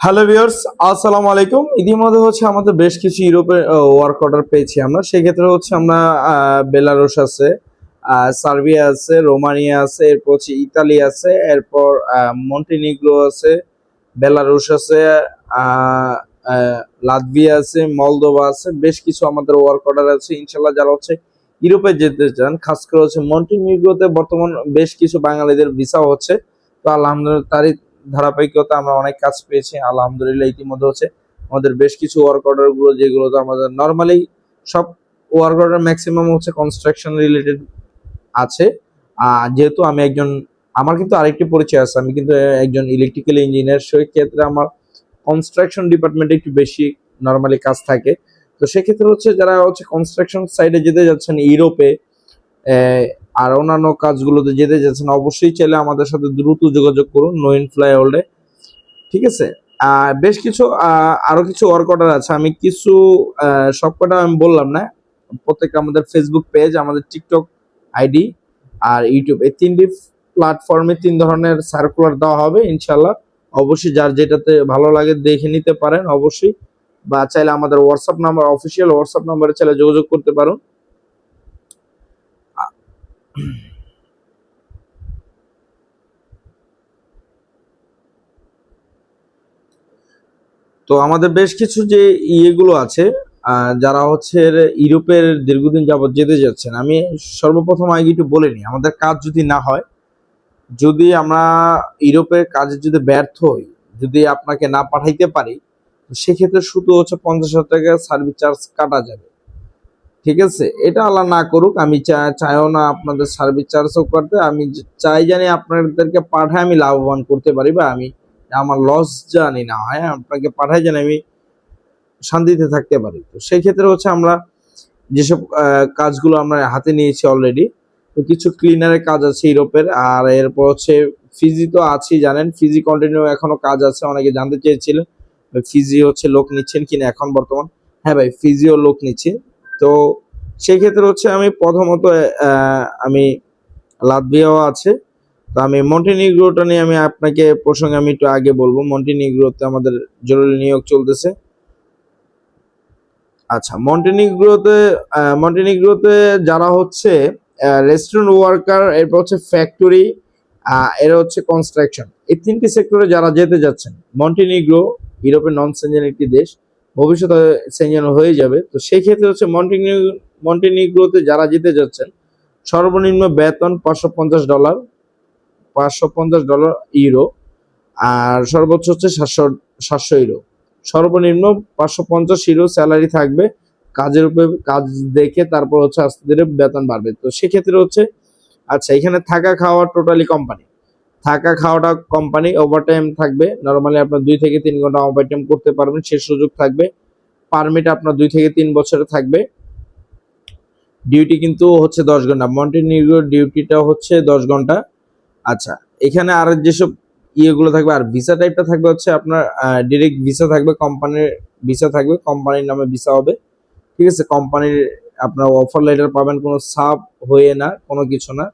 Hello viewers, আসসালামু আলাইকুম। ইতিমধ্যে আমাদের বেশ কিছু ইউরোপের ওয়ার্ক অর্ডার পেয়েছি আমরা। সেক্ষেত্রে আমরা বেলারুশ আছে, সার্বিয়া আছে, রোমানিয়া আছে, এরপর ইতালি আছে, এরপর মন্টিনিগ্রো আছে, বেলারুশ আছে, আহ, লাতভিয়া আছে, মলদোভা আছে। বেশ কিছু আমাদের ওয়ার্ক অর্ডার আছে। ইনশাল্লাহ যারা ইউরোপে যেতে চান, খাস করে মন্টিনিগ্রোতে বর্তমান বেশ কিছু বাঙালিদের ভিসা হচ্ছে। তো আলহামদুলিল্লাহ তারই ধারাবাহিকতা আমরা অনেক কাজ পেয়েছি আলহামদুলিল্লাহ। ইতিমধ্যে আমাদের বেশ কিছু ওয়ার্ক অর্ডার গুলো, যেগুলোতে আমাদের নর্মালি সব work order maximum construction related আছে। যেহেতু আমি আমার কিন্তু আরেকটি পরিচয় আছে, আমি কিন্তু একজন ইলেকট্রিক্যাল ইঞ্জিনিয়ার। সেই ক্ষেত্রে আমার কনস্ট্রাকশন ডিপার্টমেন্টে একটু বেশি নর্মালি কাজ থাকে। তো সেক্ষেত্রে যারা কনস্ট্রাকশন সাইডে যেতে যাচ্ছেন ইউরোপে, আর অন্যান্য কাজগুলোতে যেতে যাচ্ছেন, অবশ্যই চাইলে আমাদের সাথে দ্রুত যোগাযোগ করুন নোইন ফ্লাই ওয়ার্ল্ডে। ঠিক আছে। বেশ কিছু আরো কিছু ওয়ার্ক অর্ডার আছে। আমি কিছু সবকটা আমি বললাম না। প্রত্যেকটা আমাদের ফেসবুক পেজ, আমাদের টিকটক আইডি আর ইউটিউব, এই তিনটি প্ল্যাটফর্মে 3 ধরনের সার্কুলার দেওয়া হবে ইনশাল্লাহ। অবশ্যই যার যেটাতে ভালো লাগে দেখে নিতে পারেন অবশ্যই, বা চাইলে আমাদের হোয়াটসঅ্যাপ নাম্বার, অফিসিয়াল হোয়াটসঅ্যাপ নাম্বারে চাইলে যোগাযোগ করতে পারুন। তো আমাদের বেশ কিছু যে ইয়েগুলো আছে, যারা ইউরোপের দীর্ঘদিন যাবত যেতে যাচ্ছেন, আমি সর্বপ্রথম আগে একটু বলে নিই, আমাদের কাজ যদি না হয়, যদি আমরা ইউরোপের কাজে যদি ব্যর্থ হই, যদি আপনাকে না পাঠাইতে পারি, সেক্ষেত্রে শুধু 50,000 টাকা সার্ভিস চার্জ কাটা যাবে। ঠিক আছে, এটা আল্লাহ না করুক, আমি চাইও না আপনাদের সার্ভিস চার্জও করতে। আমি চাই জানি আপনাদেরকে পাঠায় আমি লাভবান করতে পারি, বা আমি আমার লস জানি না হয়, আপনাকে পাঠায় জানি আমি শান্তিতে থাকতে পারি। তো সেই ক্ষেত্রে আমরা যেসব কাজগুলো আমরা হাতে নিয়েছি অলরেডি, তো কিছু ক্লিনারের কাজ আছে ইউরোপের। আর এরপর ফিজি তো আছেই জানেন, ফিজি কন্টিনিউ এখনো কাজ আছে। অনেকে জানতে চেয়েছিলেন ফিজি লোক নিচ্ছেন কিনা এখন বর্তমান। হ্যাঁ ভাই, ফিজিও লোক নিচ্ছে। তো সেই ক্ষেত্রে আমি প্রথমত আমি লাতভিয়াও আছে। তো আমি মন্টিনিগ্রোটা নিয়ে আমি আপনাকে প্রসঙ্গে আমি একটু আগে বলবো। মন্টিনিগ্রোতে আমাদের জরুরি নিয়োগ চলতেছে। আচ্ছা, মন্টিনিগ্রোতে যারা রেস্টুরেন্ট ওয়ার্কার, এরপর ফ্যাক্টরি, এরা কনস্ট্রাকশন, এই 3টি সেক্টরে যারা যেতে যাচ্ছেন। মন্টিনিগ্রো ইউরোপের নন সেনজেন একটি দেশ, ভবিষ্যতে সেনজেন হয়ে যাবে। তো সেই ক্ষেত্রে মন্টিনিগ্রোতে যারা যেতে যাচ্ছেন, সর্বনিম্ন বেতন $550, $550 ইউরো, আর সর্বোচ্চ 700 ইউরো। সর্বনিম্ন 550 ইউরো স্যালারি থাকবে। কাজের উপরে কাজ দেখে তারপর আস্তে ধীরে বেতন বাড়বে। তো সেক্ষেত্রে আচ্ছা, এখানে থাকা খাওয়া টোটালি কোম্পানি, থাকা খাওয়াটা কোম্পানি। ওভারটাইম থাকবে, নর্মালি আপনার 2 থেকে 3 ঘন্টা ওভারটাইম করতে পারবেন, সে সুযোগ থাকবে। পারমিট আপনার 2 থেকে 3 বছরে থাকবে। ডিউটি কিন্তু 10 ঘন্টা, মন্টিনিগ্রোর ডিউটিটা 10 ঘন্টা। আচ্ছা, এখানে আর যেসব ইয়েগুলো থাকবে, আর ভিসা টাইপটা থাকবে আপনার ডিরেক্ট ভিসা থাকবে, কোম্পানির ভিসা থাকবে, কোম্পানির নামে ভিসা হবে। ঠিক আছে, কোম্পানির আপনার অফার লেটার পাবেন, কোনো সাব হয়ে না, কোনো কিছু না।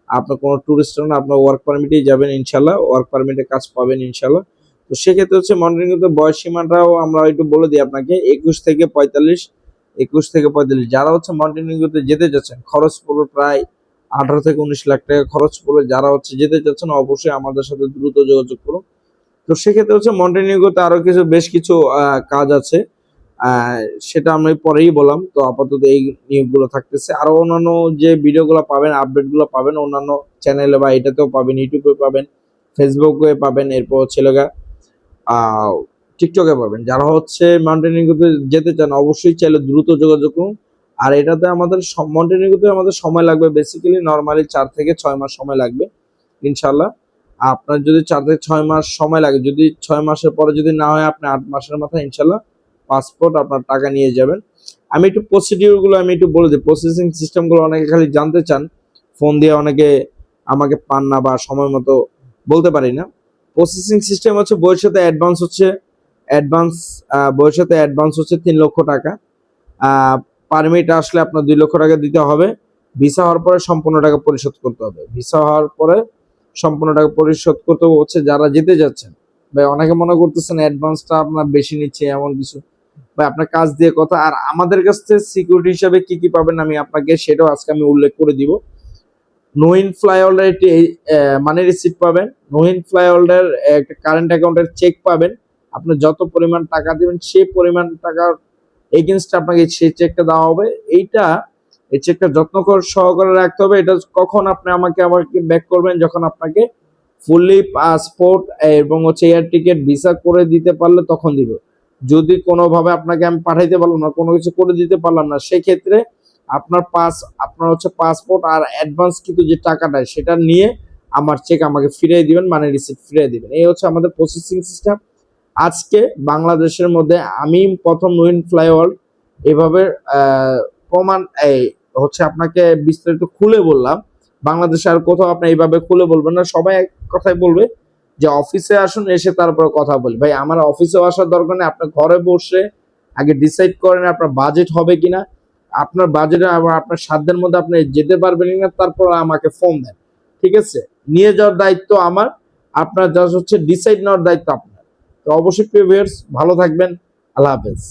আপনার কোনো ট্যুরিস্ট না, আপনার ওয়ার্ক পারমিটেই যাবেন ইনশাল্লাহ, ওয়ার্ক পারমিটে কাজ পাবেন ইনশাল্লাহ। তো সেক্ষেত্রে মন্টিনিগ্রোতে বয়স সীমাটাও আমরা একটু বলে দিই আপনাকে, 21 থেকে 45। যারা মন্টিনিগ্রোতে যেতে যাচ্ছেন, খরচ পড়বে প্রায় 18 থেকে 19 লাখ টাকা খরচ পড়বে। যারা যেতে চাচ্ছেন অবশ্যই আমাদের সাথে দ্রুত যোগাযোগ করুন। তো সেক্ষেত্রে মন্টিনিগ্রোতে আরো বেশ কিছু কাজ আছে, সেটা আমি পরেই বললাম। তো আপাতত এই নিয়োগগুলো থাকতেছে। আরো অন্যান্য যে ভিডিওগুলো পাবেন, আপডেটগুলো পাবেন অন্যান্য চ্যানেলে, বা এটাতেও পাবেন, ইউটিউবে পাবেন, ফেসবুকে পাবেন, এরপর টিকটকে পাবেন। যারা মন্টিনিগ্রোতে যেতে চান অবশ্যই চাইলে দ্রুত যোগাযোগ করুন। আর এটাতে মন্টিনিগ্রোতে আমাদের সময় লাগবে বেসিক্যালি নর্মালি 4 থেকে 6 মাস সময় লাগবে ইনশাল্লাহ। আপনার যদি 4 থেকে 6 মাস সময় লাগে, যদি 6 মাসের পরে যদি না হয়, আপনি 8 মাসের মাথায় ইনশাল্লাহ পাসপোর্ট আপনার টাকা নিয়ে যাবেন। আমি একটু প্রসিডিউরগুলো আমি একটু বলে দিই। প্রসেসিং সিস্টেমগুলো অনেকে খালি জানতে চান, ফোন দিয়ে অনেকে আমাকে পান না, বা সময় মতো বলতে পারি না। প্রসেসিং সিস্টেম বইয়ের সাথে অ্যাডভান্স 3 লক্ষ টাকা। পারমিট আসলে আপনার 2 লক্ষ টাকা দিতে হবে। ভিসা হওয়ার পরে সম্পূর্ণ টাকা পরিশোধ করতে হবে। যারা যেতে যাচ্ছেন ভাই অনেকে মনে করতেছেন অ্যাডভান্সটা আপনার বেশি নিচ্ছে এমন কিছু, ভাই আপনার কাজ দিয়ে কথা। আর আমাদের কাছ থেকে সিকিউরিটি হিসাবে কি কি পাবেন আমি আপনাকে সেটাও আজকে আমি উল্লেখ করে দিব। নোইন ফ্লাইওভারের একটি মানি রিসিপ্ট পাবেন, নোইন ফ্লাইওভারের একটা কারেন্ট অ্যাকাউন্টের চেক পাবেন। আপনি যত পরিমাণ টাকা দিবেন সেই পরিমাণ টাকার এগেনস্টে আপনাকে সেই চেকটা দেওয়া হবে। এই চেকটা যত্ন সহকারে রাখতে হবে। এটা কখন আপনি আমাকে ব্যাক করবেন, যখন আপনাকে ফুললি পাসপোর্ট এবং হচ্ছে এয়ার টিকেট ভিসা করে দিতে পারলে তখন দিব। যদি কোনোভাবে আপনাকে আমি পাঠাইতে পারলাম না, কোনো কিছু করে দিতে পারলাম না, সেক্ষেত্রে আপনার হচ্ছে পাসপোর্ট আর অ্যাডভান্স কিন্তু যে টাকাটা সেটা নিয়ে আমার চেক আমাকে ফিরিয়ে দিবেন, মানে রিসিপ্ট ফিরিয়ে দিবেন। এই হচ্ছে আমাদের প্রসেসিং সিস্টেম। আজকে বাংলাদেশের মধ্যে আমি প্রথম নোইন ফ্লাইওভার এভাবে প্রমাণ হচ্ছে আপনাকে বিস্তারিত খুলে বললাম। বাংলাদেশে আর কোথাও আপনি এইভাবে খুলে বলবেন না, সবাই এক কথাই বলবে যে অফিসে আসুন, এসে তারপর কথা বলি। ভাই আমার অফিসেও আসার দরকার নেই, আপনার ঘরে বসে আগে ডিসাইড করেন আপনার বাজেট হবে কিনা, আপনার বাজেটে আবার আপনার সাধ্যের মধ্যে আপনি যেতে পারবেন কিনা, তারপর আমাকে ফোন দেন। ঠিক আছে, নিয়ে যাওয়ার দায়িত্ব আমার, আপনার জাস্ট হচ্ছে ডিসাইড নেওয়ার দায়িত্ব আপনার। তো অবশ্যই প্রিয় ভিউয়ার্স ভালো থাকবেন, আল্লাহ হাফেজ।